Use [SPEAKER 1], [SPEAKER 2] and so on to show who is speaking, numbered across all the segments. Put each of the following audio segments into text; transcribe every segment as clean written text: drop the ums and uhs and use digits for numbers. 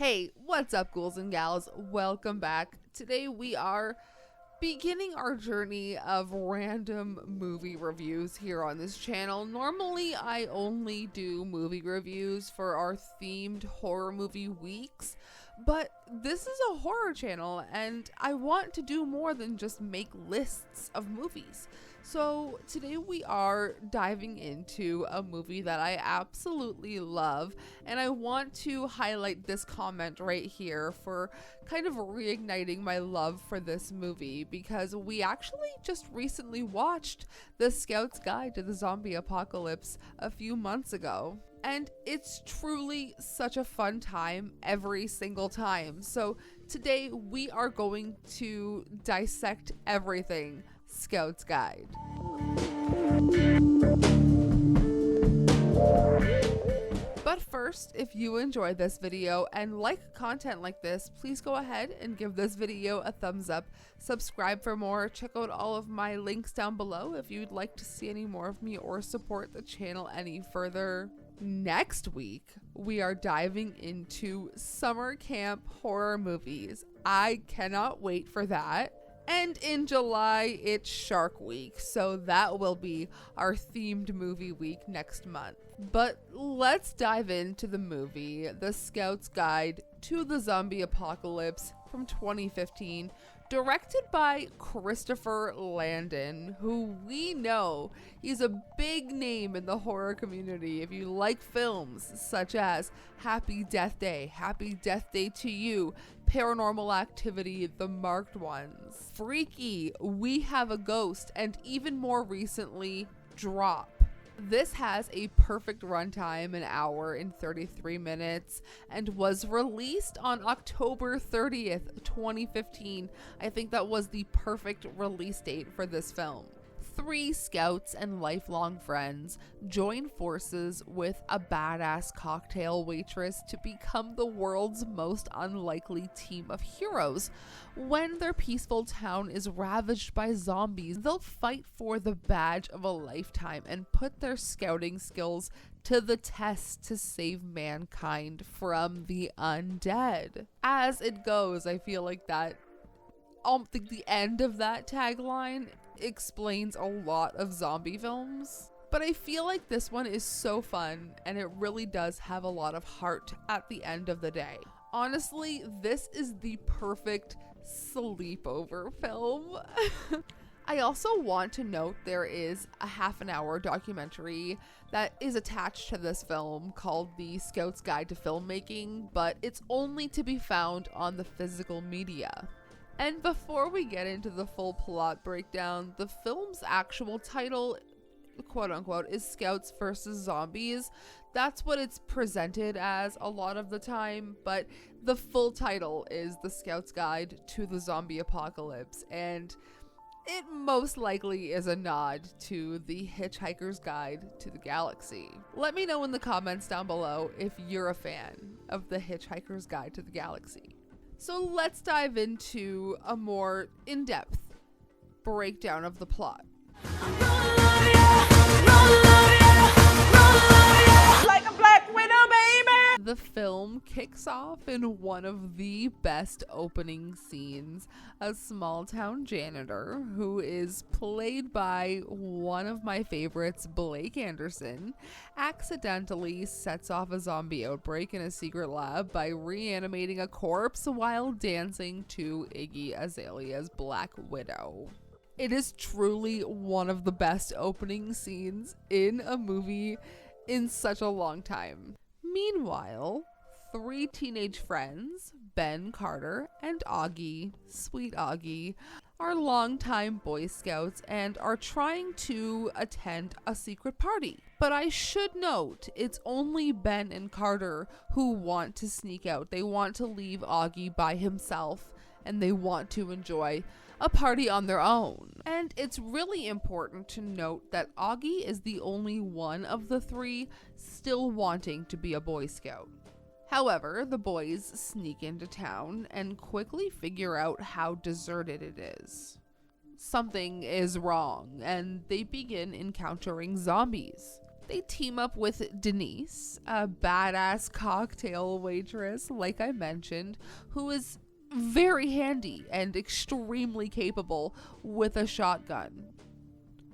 [SPEAKER 1] Hey, what's up, ghouls and gals? Welcome back. Today we are beginning our journey of random movie reviews here on this channel. Normally, I only do movie reviews for our themed horror movie weeks, but this is a horror channel and I want to do more than just make lists of movies. So today we are diving into a movie that I absolutely love, and I want to highlight this comment right here for kind of reigniting my love for this movie, because we actually just recently watched the Scout's Guide to the Zombie Apocalypse a few months ago. And it's truly such a fun time every single time. So today we are going to dissect everything Scout's Guide. But first, if you enjoy this video and like content like this, please go ahead and give this video a thumbs up, subscribe for more, check out all of my links down below if you'd like to see any more of me or support the channel any further. Next week, we are diving into summer camp horror movies. I cannot wait for that. And in July, it's Shark Week, so that will be our themed movie week next month. But let's dive into the movie, The Scout's Guide to the Zombie Apocalypse from 2015, directed by Christopher Landon, who we know he's a big name in the horror community if you like films such as Happy Death Day, Happy Death Day to You, Paranormal Activity, The Marked Ones, Freaky, We Have a Ghost, and even more recently, Drop. This has a perfect runtime, an hour and 33 minutes, and was released on October 30th, 2015. I think that was the perfect release date for this film. 3 scouts and lifelong friends join forces with a badass cocktail waitress to become the world's most unlikely team of heroes. When their peaceful town is ravaged by zombies, they'll fight for the badge of a lifetime and put their scouting skills to the test to save mankind from the undead. As it goes, I feel like that the end of that tagline explains a lot of zombie films, but I feel like this one is so fun and it really does have a lot of heart at the end of the day. Honestly, this is the perfect sleepover film. I also want to note there is a half-an-hour documentary that is attached to this film called The Scout's Guide to Filmmaking, but it's only to be found on the physical media. And before we get into the full plot breakdown, the film's actual title, quote unquote, is Scouts vs. Zombies. That's what it's presented as a lot of the time, but the full title is The Scout's Guide to the Zombie Apocalypse, and it most likely is a nod to the Hitchhiker's Guide to the Galaxy. Let me know in the comments down below if you're a fan of the Hitchhiker's Guide to the Galaxy. So let's dive into a more in-depth breakdown of the plot. Like a black widow, baby! The film kicks off in one of the best opening scenes. A small-town janitor, who is played by one of my favorites, Blake Anderson, accidentally sets off a zombie outbreak in a secret lab by reanimating a corpse while dancing to Iggy Azalea's Black Widow. It is truly one of the best opening scenes in a movie in such a long time. Meanwhile, 3 teenage friends, Ben, Carter, and Augie, sweet Augie, are longtime Boy Scouts and are trying to attend a secret party. But I should note, it's only Ben and Carter who want to sneak out. They want to leave Augie by himself and they want to enjoy a party on their own. And it's really important to note that Augie is the only one of the 3 still wanting to be a Boy Scout. However, the boys sneak into town and quickly figure out how deserted it is. Something is wrong, and they begin encountering zombies. They team up with Denise, a badass cocktail waitress, like I mentioned, who is very handy and extremely capable with a shotgun.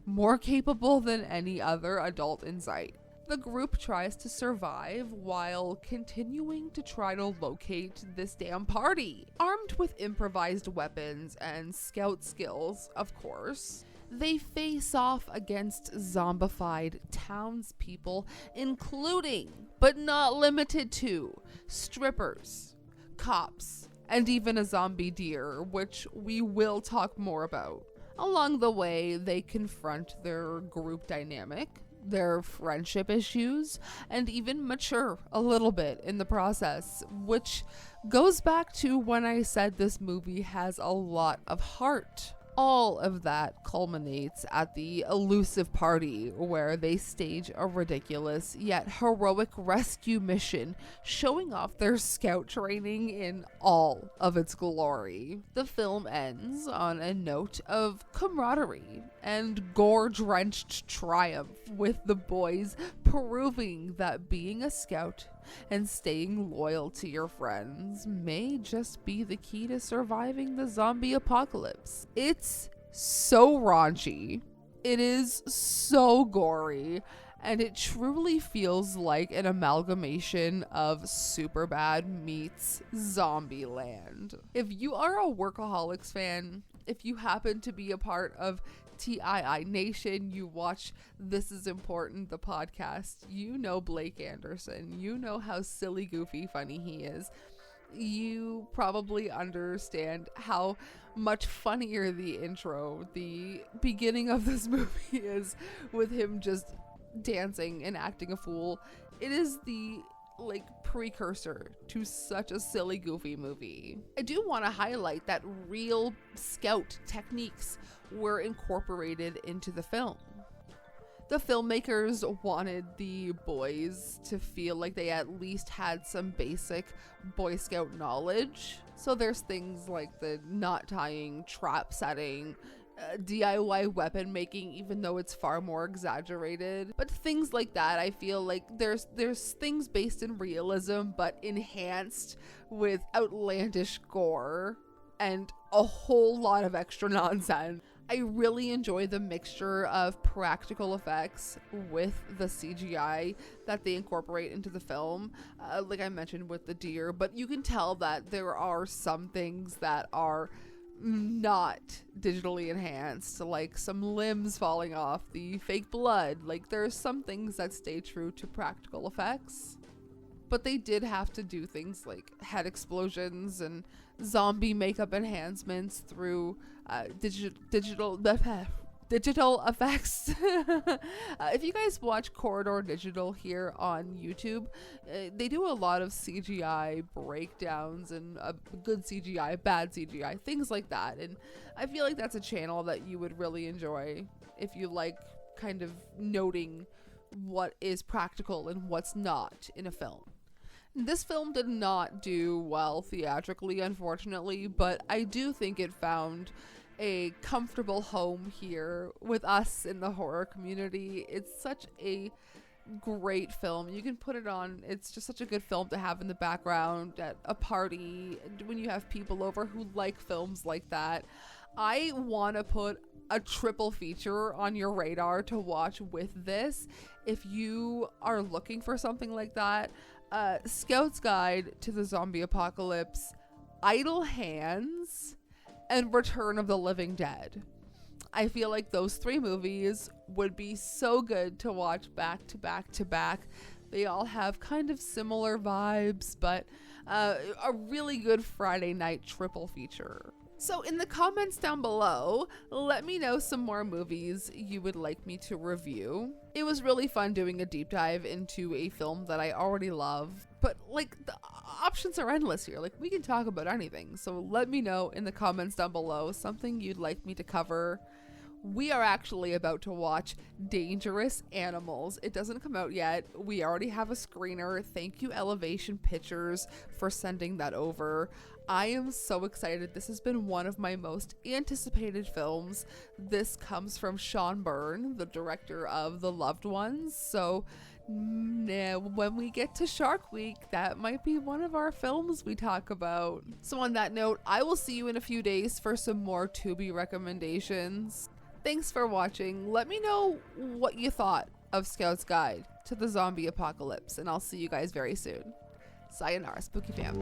[SPEAKER 1] More capable than any other adult in sight. The group tries to survive while continuing to try to locate this damn party. Armed with improvised weapons and scout skills, of course, they face off against zombified townspeople, including, but not limited to, strippers, cops, and even a zombie deer, which we will talk more about. Along the way, they confront their group dynamic, their friendship issues, and even mature a little bit in the process, which goes back to when I said this movie has a lot of heart. All of that culminates at the elusive party where they stage a ridiculous yet heroic rescue mission, showing off their scout training in all of its glory. The film ends on a note of camaraderie and gore-drenched triumph, with the boys proving that being a scout and staying loyal to your friends may just be the key to surviving the zombie apocalypse. It's so raunchy, it is so gory, and it truly feels like an amalgamation of Superbad meets Zombieland. If you are a Workaholics fan, if you happen to be a part of TII Nation, you watch This Is Important, the podcast, you know Blake Anderson, you know how silly, goofy, funny he is. You probably understand how much funnier the intro, the beginning of this movie is, with him just dancing and acting a fool. It is the precursor to such a silly, goofy movie. I do want to highlight that real scout techniques were incorporated into the film. The filmmakers wanted the boys to feel like they at least had some basic Boy Scout knowledge. So there's things like the knot tying, trap setting, DIY weapon making, even though it's far more exaggerated. But things like that, I feel like there's things based in realism but enhanced with outlandish gore and a whole lot of extra nonsense. I really enjoy the mixture of practical effects with the CGI that they incorporate into the film, like I mentioned with the deer, but you can tell that there are some things that are not digitally enhanced, like some limbs falling off, the fake blood. Like, there's some things that stay true to practical effects, but they did have to do things like head explosions and zombie makeup enhancements through digital effects. If you guys watch Corridor Digital here on YouTube, they do a lot of CGI breakdowns and good CGI, bad CGI, things like that. And I feel like that's a channel that you would really enjoy if you like kind of noting what is practical and what's not in a film. This film did not do well theatrically, unfortunately, but I do think it found a comfortable home here with us in the horror community. It's such a great film. You can put it on. It's just such a good film to have in the background at a party when you have people over who like films like that. I want to put a triple feature on your radar to watch with this. If you are looking for something like that, Scout's Guide to the Zombie Apocalypse, Idle Hands, and Return of the Living Dead. I feel like those three movies would be so good to watch back to back to back. They all have kind of similar vibes, but a really good Friday night triple feature. So in the comments down below, let me know some more movies you would like me to review. It was really fun doing a deep dive into a film that I already love, but like the options are endless here. Like, we can talk about anything. So let me know in the comments down below something you'd like me to cover, we are actually about to watch Dangerous Animals. It doesn't come out yet. We already have a screener. Thank you, Elevation Pictures, for sending that over. I am so excited. This has been one of my most anticipated films. This comes from Sean Byrne, the director of The Loved Ones. So when we get to Shark Week, that might be one of our films we talk about. So on that note, I will see you in a few days for some more Tubi recommendations. Thanks for watching. Let me know what you thought of Scout's Guide to the Zombie Apocalypse, and I'll see you guys very soon. Sayonara, Spooky Fam.